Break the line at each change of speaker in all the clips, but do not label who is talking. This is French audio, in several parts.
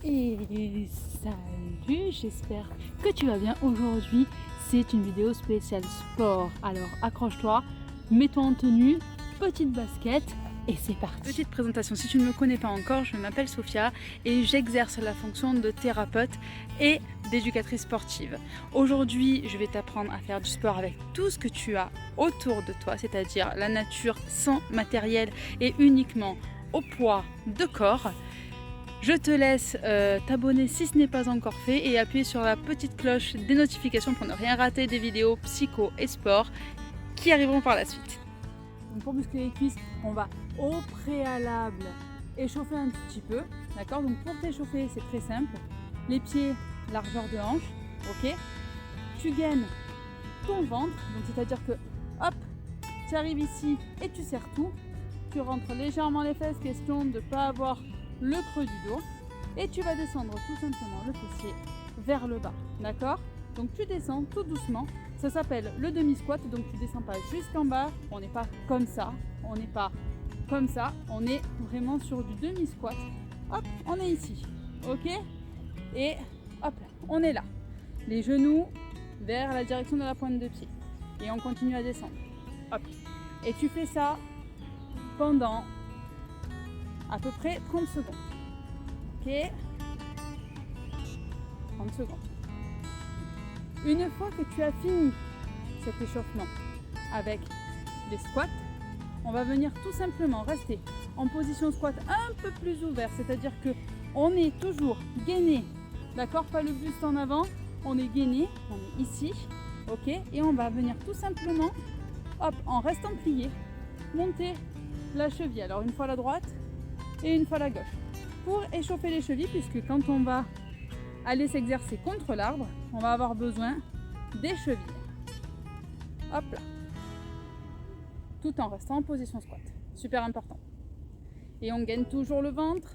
Et salut, j'espère que tu vas bien. Aujourd'hui, c'est une vidéo spéciale sport. Alors accroche-toi, mets-toi en tenue, petite basket et c'est parti. Petite présentation, si tu ne me connais pas encore, je m'appelle Sophia et j'exerce la fonction de thérapeute et d'éducatrice sportive. Aujourd'hui, je vais t'apprendre à faire du sport avec tout ce que tu as autour de toi, c'est-à-dire la nature sans matériel et uniquement au poids de corps. Je te laisse t'abonner si ce n'est pas encore fait et appuyer sur la petite cloche des notifications pour ne rien rater des vidéos psycho et sport qui arriveront par la suite. Donc pour muscler les cuisses, on va au préalable échauffer un petit peu, d'accord? Donc pour t'échauffer, c'est très simple. Les pieds, largeur de hanche, ok? Tu gaines ton ventre, donc c'est-à-dire que hop, tu arrives ici et tu serres tout. Tu rentres légèrement les fesses, question de ne pas avoir le creux du dos, et tu vas descendre tout simplement le fessier vers le bas, d'accord? Donc tu descends tout doucement, ça s'appelle le demi-squat, donc tu descends pas jusqu'en bas, on n'est pas comme ça, on n'est pas comme ça, on est vraiment sur du demi-squat. Hop, on est ici, ok? Et hop là, on est là, les genoux vers la direction de la pointe de pied, et on continue à descendre, hop, et tu fais ça pendant à peu près 30 secondes. Ok, 30 secondes. Une fois que tu as fini cet échauffement avec les squats, on va venir tout simplement rester en position squat un peu plus ouvert, c'est-à-dire que on est toujours gainé, d'accord? Pas le buste en avant, on est gainé, on est ici, ok? Et on va venir tout simplement, hop, en restant plié, monter la cheville. Alors une fois la droite et une fois la gauche. Pour échauffer les chevilles, puisque quand on va aller s'exercer contre l'arbre, on va avoir besoin des chevilles. Hop là. Tout en restant en position squat. Super important. Et on gaine toujours le ventre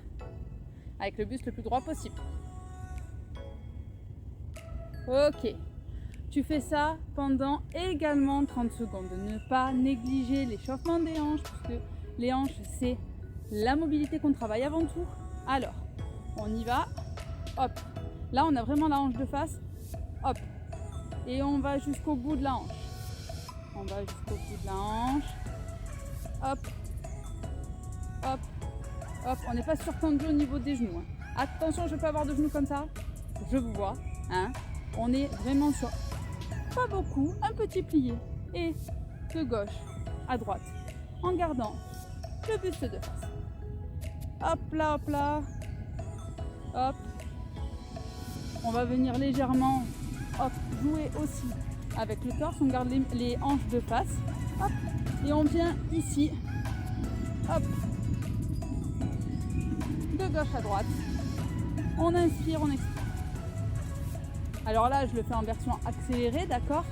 avec le buste le plus droit possible. Ok. Tu fais ça pendant également 30 secondes. Ne pas négliger l'échauffement des hanches, puisque les hanches, c'est la mobilité qu'on travaille avant tout. Alors, on y va. Hop. Là, on a vraiment la hanche de face. Hop. Et on va jusqu'au bout de la hanche. On va jusqu'au bout de la hanche. Hop. Hop. Hop. On n'est pas surtendu au niveau des genoux. Hein. Attention, je peux avoir de genoux comme ça. Je vous vois. Hein. On est vraiment sur pas beaucoup, un petit plié. Et de gauche à droite. En gardant le buste de face. Hop là, hop là. Hop. On va venir légèrement hop, jouer aussi avec le torse. On garde les hanches de face. Hop. Et on vient ici. Hop. De gauche à droite. On inspire, on expire. Alors là, je le fais en version accélérée, d'accord?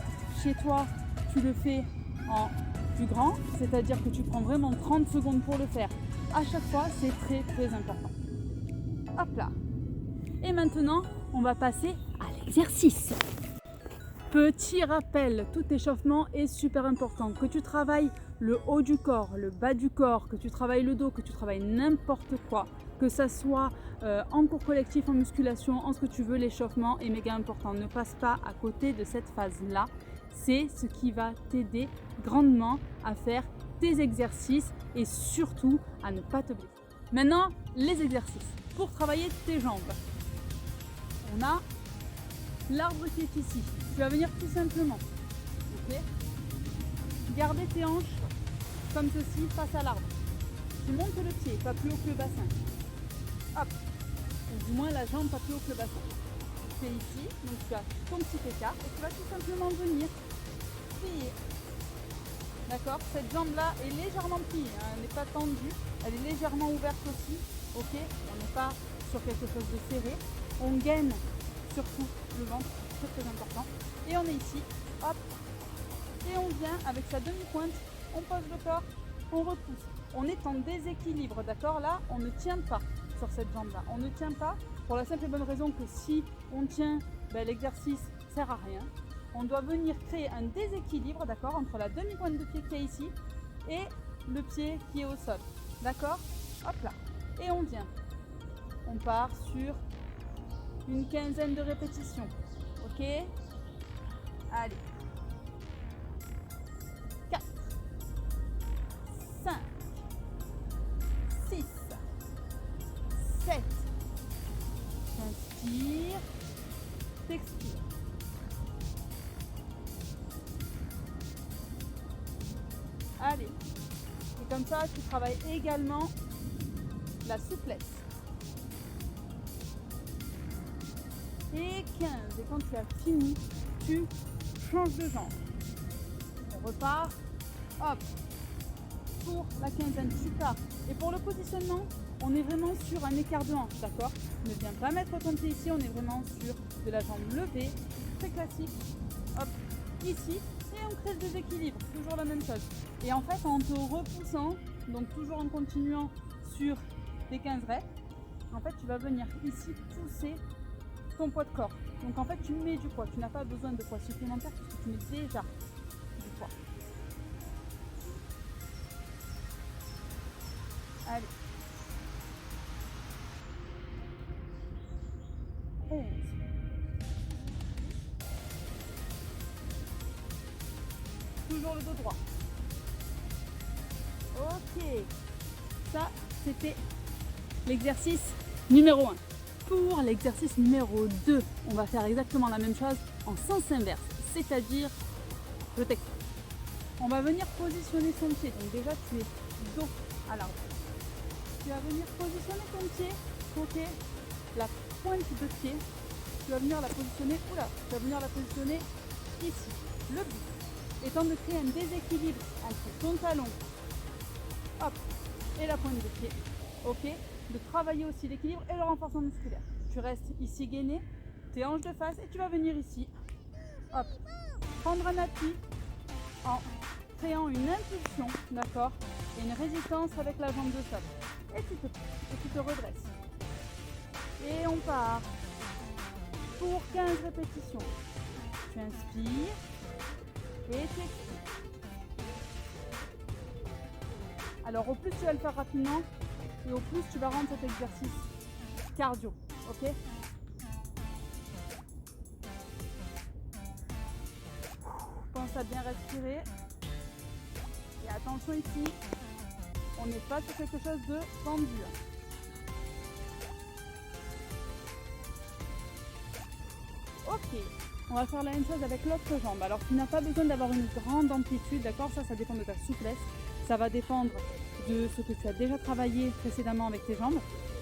Chez toi, tu le fais en plus grand, c'est-à-dire que tu prends vraiment 30 secondes pour le faire. À chaque fois, c'est très très important. Hop là. Et maintenant, on va passer à l'exercice. Petit rappel, tout échauffement est super important. Que tu travailles le haut du corps, le bas du corps, que tu travailles le dos, que tu travailles n'importe quoi, que ça soit en cours collectif, en musculation, en ce que tu veux, l'échauffement est méga important. Ne passe pas à côté de cette phase-là. C'est ce qui va t'aider grandement à faire tes exercices et surtout à ne pas te blesser. Maintenant, les exercices pour travailler tes jambes. On a l'arbre qui est ici. Tu vas venir tout simplement, ok, garder tes hanches comme ceci face à l'arbre. Tu montes le pied, pas plus haut que le bassin. Hop, ou du moins la jambe pas plus haut que le bassin. Tu es ici, donc tu as ton petit écart et tu vas tout simplement venir plier. D'accord? Cette jambe-là est légèrement pliée, hein, elle n'est pas tendue, elle est légèrement ouverte aussi. Ok, on n'est pas sur quelque chose de serré. On gaine surtout le ventre, très très important. Et on est ici, hop, et on vient avec sa demi-pointe, on pose le corps, on repousse. On est en déséquilibre, d'accord? Là, on ne tient pas sur cette jambe-là. On ne tient pas pour la simple et bonne raison que si on tient, ben, l'exercice ne sert à rien. On doit venir créer un déséquilibre, d'accord, entre la demi-pointe de pied qui est ici et le pied qui est au sol, d'accord? Hop là, et on vient. On part sur une quinzaine de répétitions. Ok? Allez. 4, 5, 6, 7. Inspire, t'expire. Allez. Et comme ça, tu travailles également la souplesse. Et 15. Et quand tu as fini, tu changes de jambe. On repart. Hop. Pour la quinzaine, super. Et pour le positionnement, on est vraiment sur un écart de hanche, d'accord? Ne viens pas mettre ton pied ici, on est vraiment sur de la jambe levée, très classique. Hop, ici, et on crée le déséquilibre, toujours la même chose. Et en fait, en te repoussant, donc toujours en continuant sur tes 15 reps, en fait, tu vas venir ici pousser ton poids de corps. Donc en fait, tu mets du poids, tu n'as pas besoin de poids supplémentaire puisque tu mets déjà du poids. Allez. 11. Toujours le dos droit. Ok. Ça, c'était l'exercice numéro 1. Pour l'exercice numéro 2, on va faire exactement la même chose en sens inverse. C'est-à-dire, je t'explique. On va venir positionner son pied. Donc déjà, tu es dos à l'arbre. Tu vas venir positionner ton pied, ok, la pointe de pied, tu vas venir la positionner, tu vas venir la positionner ici. Le but étant de créer un déséquilibre entre ton talon, hop, et la pointe de pied, ok, de travailler aussi l'équilibre et le renforcement musculaire. Tu restes ici gainé, tes hanches de face et tu vas venir ici, hop, prendre un appui en créant une impulsion, d'accord, et une résistance avec la jambe de sol. Et tu te redresses. Et on part pour 15 répétitions. Tu inspires et tu expires. Alors au plus tu vas le faire rapidement et au plus tu vas rendre cet exercice cardio. Ok? Pense à bien respirer. Et attention ici, on n'est pas sur quelque chose de tendu. Ok, on va faire la même chose avec l'autre jambe. Alors tu n'as pas besoin d'avoir une grande amplitude, d'accord? Ça dépend de ta souplesse. Ça va dépendre de ce que tu as déjà travaillé précédemment avec tes jambes.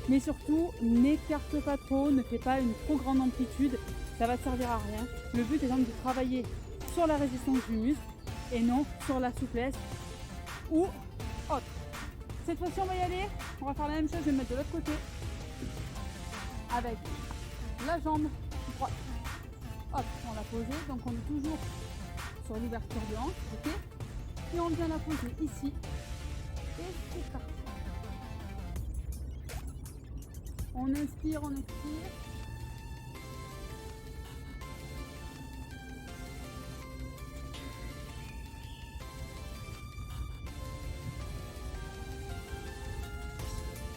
Mais surtout, n'écarte pas trop, ne fais pas une trop grande amplitude. Ça va te servir à rien. Le but est donc de travailler sur la résistance du muscle et non sur la souplesse ou autre. Cette fois-ci, on va y aller. On va faire la même chose. Je vais me mettre de l'autre côté avec la jambe droite. Hop, on l'a posée. Donc, on est toujours sur l'ouverture de hanche. Ok. Et on vient la poser ici. Et c'est parti. On inspire, on expire.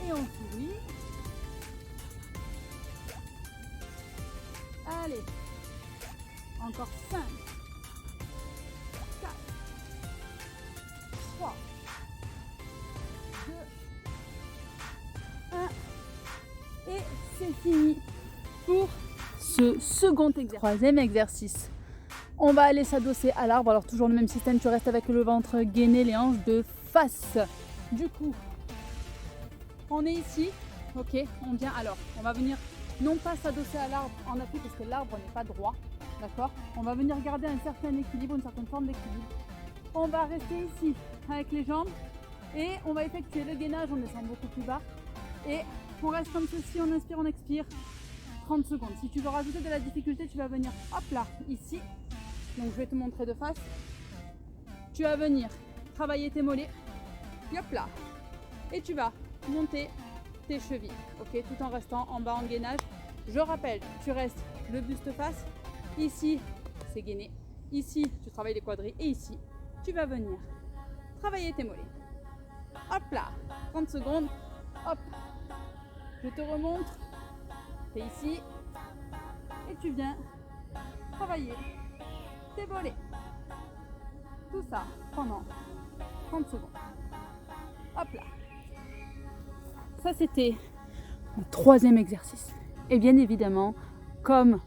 Et on sourit. Allez. Encore 5, 4, 3, 2, 1. Et c'est fini pour ce second exercice. Troisième exercice. On va aller s'adosser à l'arbre. Alors toujours le même système, tu restes avec le ventre gainé, les hanches de face. Du coup, on est ici. Ok, on vient. Alors, on va venir non pas s'adosser à l'arbre en appui parce que l'arbre n'est pas droit. D'accord? On va venir garder un certain équilibre, une certaine forme d'équilibre. On va rester ici avec les jambes et on va effectuer le gainage, on descend beaucoup plus bas. Et on reste comme ceci, on inspire, on expire. 30 secondes. Si tu veux rajouter de la difficulté, tu vas venir, hop là, ici. Donc je vais te montrer de face. Tu vas venir travailler tes mollets. Et hop là. Et tu vas monter tes chevilles. Ok, tout en restant en bas en gainage. Je rappelle, tu restes le buste face. Ici, c'est gainé. Ici, tu travailles les quadris. Et ici, tu vas venir travailler tes mollets. Hop là, 30 secondes. Hop, je te remontre. Tu es ici. et tu viens travailler tes mollets. Tout ça pendant 30 secondes. Hop là. Ça, c'était le troisième exercice. Et bien évidemment, comme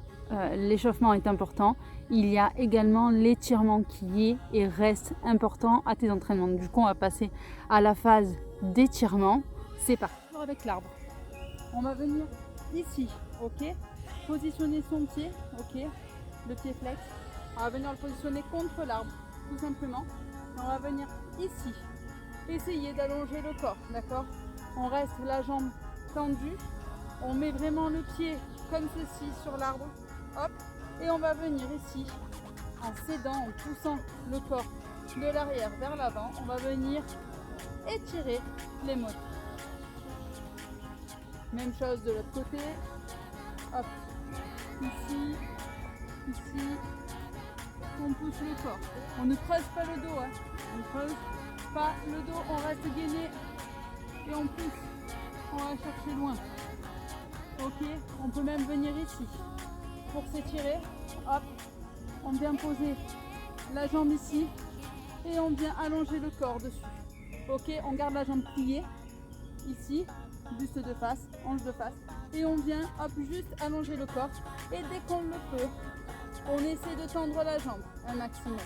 l'échauffement est important, il y a également l'étirement qui est et reste important à tes entraînements. Du coup, on va passer à la phase d'étirement. C'est parti. Avec l'arbre. On va venir ici, ok. Positionner son pied, ok. Le pied flex. On va venir le positionner contre l'arbre, tout simplement. Et on va venir ici. Essayer d'allonger le corps, d'accord. On reste la jambe tendue. On met vraiment le pied comme ceci sur l'arbre. Hop. Et on va venir ici, en s'aidant, en poussant le corps de l'arrière vers l'avant. On va venir étirer les mollets. Même chose de l'autre côté. Hop. Ici. Ici. On pousse le corps. On ne creuse pas le dos. Hein. On ne creuse pas le dos. On reste gainé. Et on pousse. On va chercher loin. Ok. On peut même venir ici. Pour s'étirer. Hop. On vient poser la jambe ici. Et on vient allonger le corps dessus. Ok. On garde la jambe pliée. Ici. Buste de face, hanche de face, et on vient hop, juste allonger le corps, et dès qu'on le peut, on essaie de tendre la jambe un maximum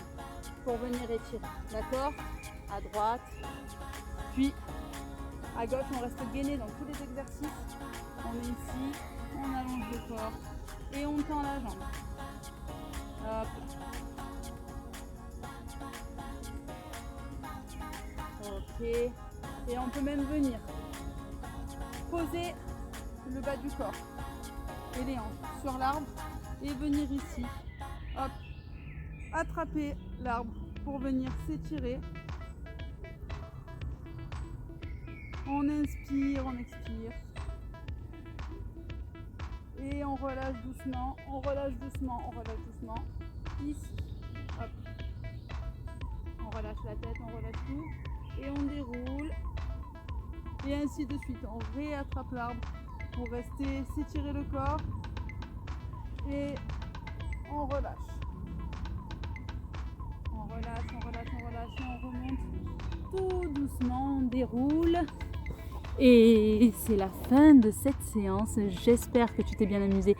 pour venir étirer, d'accord? À droite, puis à gauche, on reste gainé dans tous les exercices. On est ici, on allonge le corps et on tend la jambe. Hop. Ok, et on peut même venir poser le bas du corps et les hanches sur l'arbre et venir ici, hop, attraper l'arbre pour venir s'étirer. On inspire, on expire et on relâche doucement, on relâche doucement, on relâche doucement. Ici, hop, on relâche la tête, on relâche tout et on déroule. Et ainsi de suite, on réattrape l'arbre pour rester, s'étirer le corps et on relâche. On relâche, on relâche, on relâche et on remonte tout doucement, on déroule. Et c'est la fin de cette séance. J'espère que tu t'es bien amusé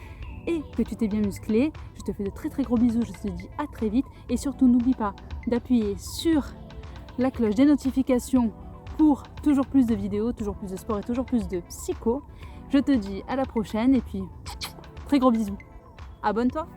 et que tu t'es bien musclé. Je te fais de très très gros bisous, je te dis à très vite. Et surtout, n'oublie pas d'appuyer sur la cloche des notifications pour toujours plus de vidéos, toujours plus de sport et toujours plus de psycho. Je te dis à la prochaine et puis très gros bisous. Abonne-toi.